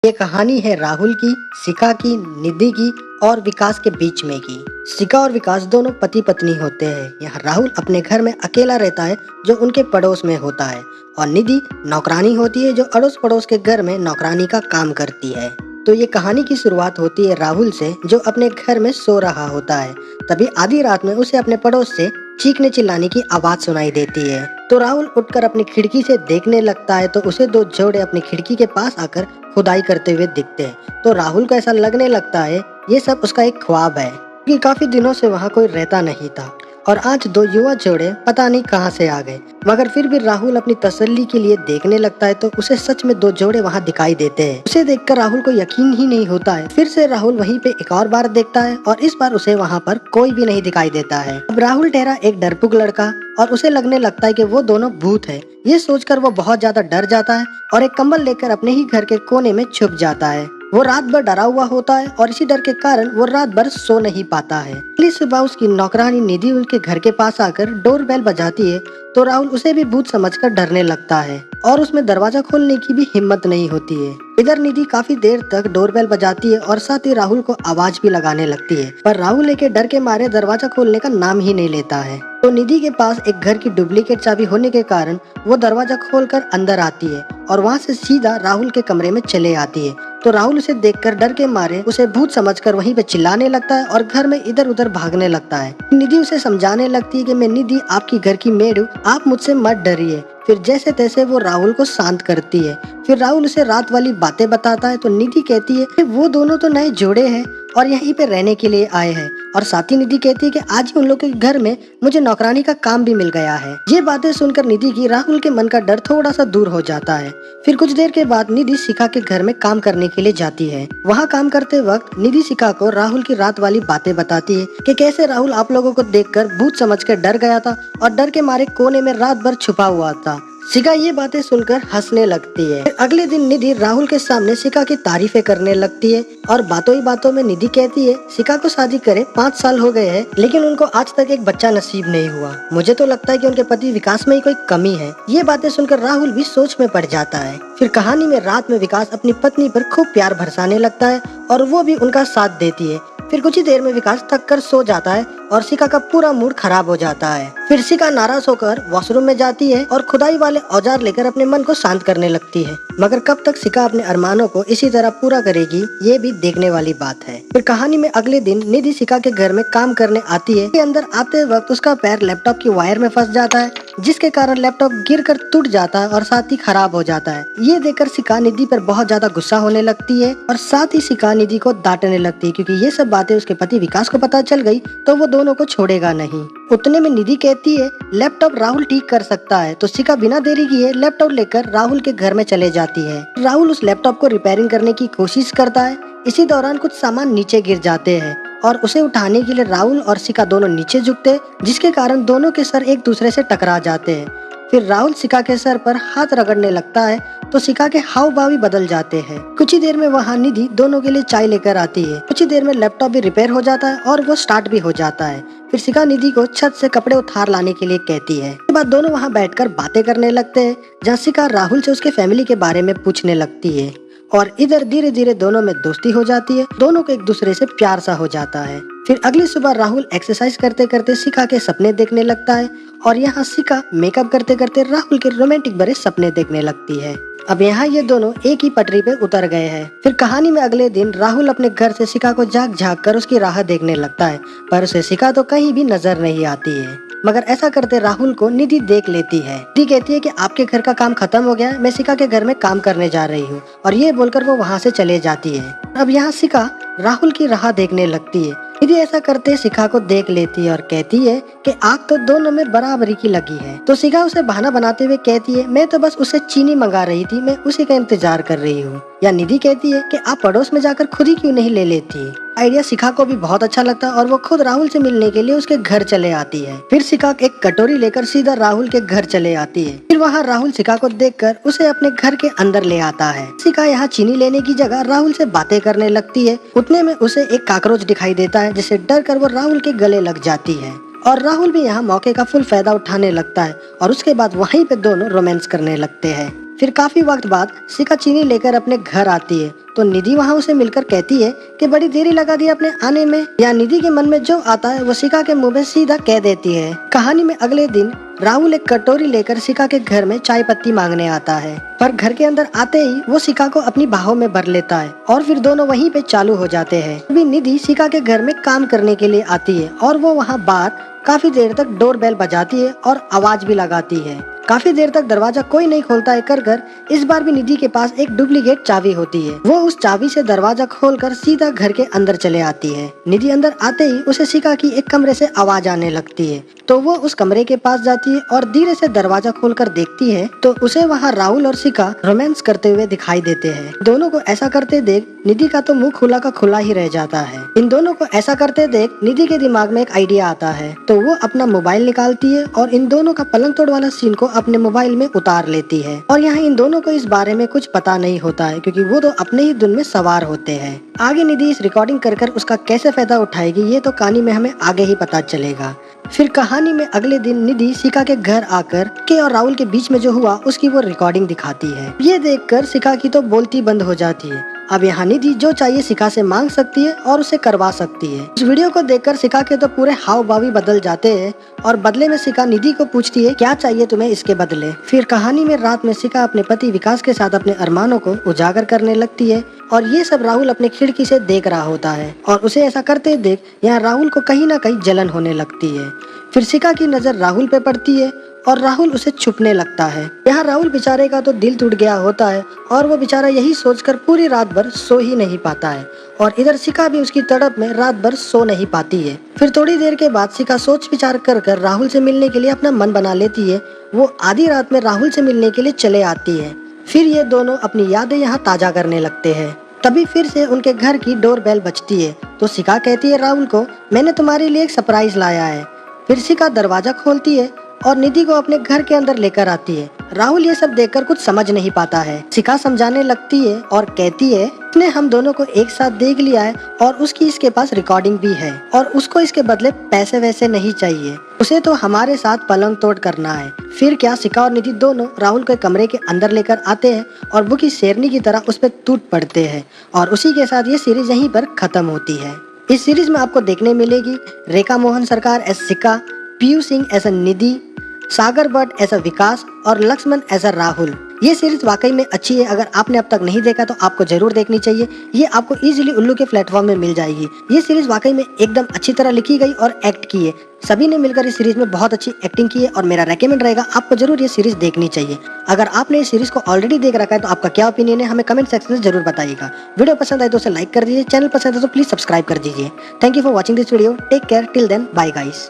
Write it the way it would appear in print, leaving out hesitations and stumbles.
ये कहानी है राहुल की, शिखा की, निधि की और विकास के बीच में की। शिखा और विकास दोनों पति पत्नी होते हैं। यहाँ राहुल अपने घर में अकेला रहता है जो उनके पड़ोस में होता है और निधि नौकरानी होती है जो अड़ोस पड़ोस के घर में नौकरानी का काम करती है। तो ये कहानी की शुरुआत होती है राहुल से जो अपने घर में सो रहा होता है। तभी आधी रात में उसे अपने पड़ोस से चीखने चिल्लाने की आवाज सुनाई देती है। तो राहुल उठकर अपनी खिड़की से देखने लगता है तो उसे दो जोड़े अपनी खिड़की के पास आकर खुदाई करते हुए दिखते हैं। तो राहुल को ऐसा लगने लगता है ये सब उसका एक ख्वाब है, क्योंकि काफी दिनों से वहाँ कोई रहता नहीं था और आज दो युवा जोड़े पता नहीं कहाँ से आ गए। मगर फिर भी राहुल अपनी तसल्ली के लिए देखने लगता है तो उसे सच में दो जोड़े वहाँ दिखाई देते हैं। उसे देखकर राहुल को यकीन ही नहीं होता है। फिर से राहुल वहीं पे एक और बार देखता है और इस बार उसे वहाँ पर कोई भी नहीं दिखाई देता है। अब राहुल ठहरा एक डरपोक लड़का और उसे लगने लगता है कि वो दोनों भूत है। ये सोचकर वो बहुत ज्यादा डर जाता है और एक कंबल लेकर अपने ही घर के कोने में छुप जाता है। वो रात भर डरा हुआ होता है और इसी डर के कारण वो रात भर सो नहीं पाता है। अगली सुबह उसकी नौकरानी निधि उनके घर के पास आकर डोर बेल बजाती है तो राहुल उसे भी भूत समझकर डरने लगता है और उसमें दरवाजा खोलने की भी हिम्मत नहीं होती है। इधर निधि काफी देर तक डोरबेल बजाती है और साथ ही राहुल को आवाज भी लगाने लगती है, पर राहुल के डर के मारे दरवाजा खोलने का नाम ही नहीं लेता है। तो निधि के पास एक घर की डुप्लीकेट चाबी होने के कारण वो दरवाजा खोलकर अंदर आती है और वहाँ से सीधा राहुल के कमरे में चले आती है। तो राहुल उसे देखकर डर के मारे उसे भूत समझकर वहीं पे चिल्लाने लगता है और घर में इधर उधर भागने लगता है। निधि उसे समझाने लगती है कि मैं निधि आपकी घर की मेड हूँ, आप मुझसे मत डरिए। फिर जैसे तैसे वो राहुल को शांत करती है। फिर राहुल उसे रात वाली बातें बताता है तो निधि कहती है कि वो दोनों तो नए जोड़े हैं और यहीं पे रहने के लिए आए हैं और साथ ही निधि कहती है कि आज ही उन लोगों के घर में मुझे नौकरानी का काम भी मिल गया है। ये बातें सुनकर निधि की राहुल के मन का डर थोड़ा सा दूर हो जाता है। फिर कुछ देर के बाद निधि शिखा के घर में काम करने के लिए जाती है। वहाँ काम करते वक्त निधि शिखा को राहुल की रात वाली बातें बताती है कि कैसे राहुल आप लोगों को देखकर भूत समझकर डर गया था और डर के मारे कोने में रात भर छुपा हुआ था। शिखा ये बातें सुनकर हंसने लगती है। अगले दिन निधि राहुल के सामने शिखा की तारीफें करने लगती है और बातों ही बातों में निधि कहती है शिखा को शादी करे 5 साल हो गए हैं लेकिन उनको आज तक एक बच्चा नसीब नहीं हुआ। मुझे तो लगता है कि उनके पति विकास में ही कोई कमी है। ये बातें सुनकर राहुल भी सोच में पड़ जाता है। फिर कहानी में रात में विकास अपनी पत्नी पर खूब प्यार बरसाने लगता है और वो भी उनका साथ देती है। फिर कुछ ही देर में विकास थक कर सो जाता है और शिखा का पूरा मूड खराब हो जाता है। फिर शिखा नाराज होकर वॉशरूम में जाती है और खुदाई वाले औजार लेकर अपने मन को शांत करने लगती है। मगर कब तक शिखा अपने अरमानों को इसी तरह पूरा करेगी ये भी देखने वाली बात है। फिर कहानी में अगले दिन निधि शिखा के घर में काम करने आती है। अंदर आते वक्त उसका पैर लैपटॉप की वायर में फंस जाता है जिसके कारण लैपटॉप गिरकर टूट जाता है और साथ ही खराब हो जाता है। ये देखकर शिखा निधि पर बहुत ज्यादा गुस्सा होने लगती है और साथ ही शिखा निधि को डांटने लगती है क्योंकि ये सब बातें उसके पति विकास को पता चल गई तो वो दोनों को छोड़ेगा नहीं। उतने में निधि कहती है लैपटॉप राहुल ठीक कर सकता है तो शिखा बिना देरी किए लैपटॉप लेकर राहुल के घर में चले जाती है। राहुल उस लैपटॉप को रिपेयरिंग करने की कोशिश करता है। इसी दौरान कुछ सामान नीचे गिर जाते हैं और उसे उठाने के लिए राहुल और शिखा दोनों नीचे झुकते जिसके कारण दोनों के सर एक दूसरे से टकरा जाते हैं। फिर राहुल शिखा के सर पर हाथ रगड़ने लगता है तो शिखा के हाव भाव भी बदल जाते हैं। कुछ ही देर में वहाँ निधि दोनों के लिए चाय लेकर आती है। कुछ ही देर में लैपटॉप भी रिपेयर हो जाता है और वो स्टार्ट भी हो जाता है। फिर शिखा निधि को छत से कपड़े उतार लाने के लिए कहती है। इसके बाद दोनों वहाँ बैठकर बातें करने लगते हैं जहाँ शिखा राहुल से उसके फैमिली के बारे में पूछने लगती है और इधर धीरे धीरे दोनों में दोस्ती हो जाती है। दोनों को एक दूसरे से प्यार सा हो जाता है। फिर अगली सुबह राहुल एक्सरसाइज करते करते शिखा के सपने देखने लगता है और यहाँ शिखा मेकअप करते करते राहुल के रोमांटिक भरे सपने देखने लगती है। अब यहाँ ये दोनों एक ही पटरी पे उतर गए हैं। फिर कहानी में अगले दिन राहुल अपने घर से शिखा को झांक झांक कर उसकी राह देखने लगता है पर उसे शिखा तो कहीं भी नजर नहीं आती है। मगर ऐसा करते राहुल को निधि देख लेती है। निधि कहती है कि आपके घर का काम खत्म हो गया, मैं शिखा के घर में काम करने जा रही हूँ और ये बोलकर वो वहाँ से चले जाती है। अब यहाँ शिखा राहुल की राह देखने लगती है। निधि ऐसा करते शिखा को देख लेती है और कहती है कि आग तो दोनों में बराबरी की लगी है। तो शिखा उसे बहाना बनाते हुए कहती है मैं तो बस उसे चीनी मंगा रही थी, मैं उसी का इंतजार कर रही हूँ। या निधि कहती है कि आप पड़ोस में जाकर खुद ही क्यों नहीं ले लेती। आइडिया शिखा को भी बहुत अच्छा लगता है और वो खुद राहुल से मिलने के लिए उसके घर चले आती है। फिर शिखा एक कटोरी लेकर सीधा राहुल के घर चले आती है। फिर वहाँ राहुल शिखा को देखकर उसे अपने घर के अंदर ले आता है। शिखा यहाँ चीनी लेने की जगह राहुल से बातें करने लगती है। उतने में उसे एक काकरोच दिखाई देता है जिससे डर कर वो राहुल के गले लग जाती है और राहुल भी यहाँ मौके का फुल फायदा उठाने लगता है और उसके बाद वहीं पे दोनों रोमांस करने लगते हैं। फिर काफी वक्त बाद सिका चीनी लेकर अपने घर आती है तो निधि वहाँ उसे मिलकर कहती है कि बड़ी देरी लगा दी अपने आने में। या निधि के मन में जो आता है वो सिका के मुंह में सीधा कह देती है। कहानी में अगले दिन राहुल एक कटोरी लेकर सिका के घर में चाय पत्ती मांगने आता है, पर घर के अंदर आते ही वो सिका को अपनी बाहों में भर लेता है और फिर दोनों वहीं पे चालू हो जाते हैं। अभी निधि सिका के घर में काम करने के लिए आती है और वो वहाँ बाहर काफी देर तक डोरबेल बजाती है और आवाज भी लगाती है। काफी देर तक दरवाजा कोई नहीं खोलता है कर इस बार भी निधि के पास एक डुप्लीकेट चाबी होती है। वो उस चाबी से दरवाजा खोलकर सीधा घर के अंदर चले आती है। निधि अंदर आते ही उसे सिका की एक कमरे से आवाज आने लगती है तो वो उस कमरे के पास जाती है और धीरे से दरवाजा खोलकर देखती है तो उसे वहाँ राहुल और सिका रोमांस करते हुए दिखाई देते हैं। दोनों को ऐसा करते देख निधि का तो मुंह खुला का खुला ही रह जाता है। इन दोनों को ऐसा करते देख निधि के दिमाग में एक आइडिया आता है तो वो अपना मोबाइल निकालती है और इन दोनों का पलंग तोड़ वाला सीन को अपने मोबाइल में उतार लेती है। और यहाँ इन दोनों को इस बारे में कुछ पता नहीं होता है क्योंकि वो तो अपने ही धुन में सवार होते हैं। आगे निधि इस रिकॉर्डिंग कर उसका कैसे फायदा उठाएगी ये तो कहानी में हमें आगे ही पता चलेगा। फिर कहानी में अगले दिन निधि सिका के घर आकर के और राहुल के बीच में जो हुआ उसकी वो रिकॉर्डिंग दिखाती है। ये देखकर सिका की तो बोलती बंद हो जाती है। अब यहाँ निधि जो चाहिए सिका से मांग सकती है और उसे करवा सकती है। इस वीडियो को देखकर सिका के तो पूरे हाव भाव ही बदल जाते हैं और बदले में सिका निधि को पूछती है क्या चाहिए तुम्हें इसके बदले। फिर कहानी में रात में सिका अपने पति विकास के साथ अपने अरमानों को उजागर करने लगती है और ये सब राहुल अपने खिड़की से देख रहा होता है और उसे ऐसा करते देख यहाँ राहुल को कहीं ना कहीं जलन होने लगती है। फिर सिका की नजर राहुल पे पड़ती है और राहुल उसे छुपने लगता है। यहाँ राहुल बेचारे का तो दिल टूट गया होता है और वो बेचारा यही सोचकर पूरी रात भर सो ही नहीं पाता है और इधर सिका भी उसकी तड़प में रात भर सो नहीं पाती है। फिर थोड़ी देर के बाद सिका सोच विचार कर राहुल से मिलने के लिए अपना मन बना लेती है। वो आधी रात में राहुल से मिलने के लिए चले आती है। फिर ये दोनों अपनी यादें यहाँ ताजा करने लगते हैं। तभी फिर से उनके घर की डोरबेल बजती है तो सिका कहती है राहुल को मैंने तुम्हारे लिए एक सरप्राइज लाया है। फिर सिका दरवाजा खोलती है और निधि को अपने घर के अंदर लेकर आती है। राहुल ये सब देखकर कुछ समझ नहीं पाता है। सिका समझाने लगती है और कहती है उसने हम दोनों को एक साथ देख लिया है और उसकी इसके पास रिकॉर्डिंग भी है और उसको इसके बदले पैसे वैसे नहीं चाहिए, उसे तो हमारे साथ पलंग तोड़ करना है। फिर क्या सिका और निधि दोनों राहुल के कमरे के अंदर लेकर आते हैं और वो की शेरनी की तरह उस पर टूट पड़ते हैं और उसी के साथ ये सीरीज यहीं पर खत्म होती है। इस सीरीज में आपको देखने मिलेगी रेखा मोहन सरकार एस सिका, पीयू सिंह एस निधि, सागर भट्ट ऐसा विकास और लक्ष्मण ऐसा राहुल। ये सीरीज वाकई में अच्छी है। अगर आपने अब तक नहीं देखा तो आपको जरूर देखनी चाहिए। ये आपको इजीली उल्लू के प्लेटफॉर्म में मिल जाएगी। ये सीरीज वाकई में एकदम अच्छी तरह लिखी गई और एक्ट की है। सभी ने मिलकर इस सीरीज में बहुत अच्छी एक्टिंग की है और मेरा रेकमेंड रहेगा आपको जरूर ये सीरीज देखनी चाहिए। अगर आपने इस सीरीज को ऑलरेडी देख रखा है तो आपका क्या ओपिनियन है हमें कमेंट सेक्शन में जरूर बताइएगा। वीडियो पसंद आए तो उसे लाइक कर दीजिए, चैनल पसंद है तो प्लीज सब्सक्राइब कर दीजिए। Thank you for watching this video. Take care till then, bye guys.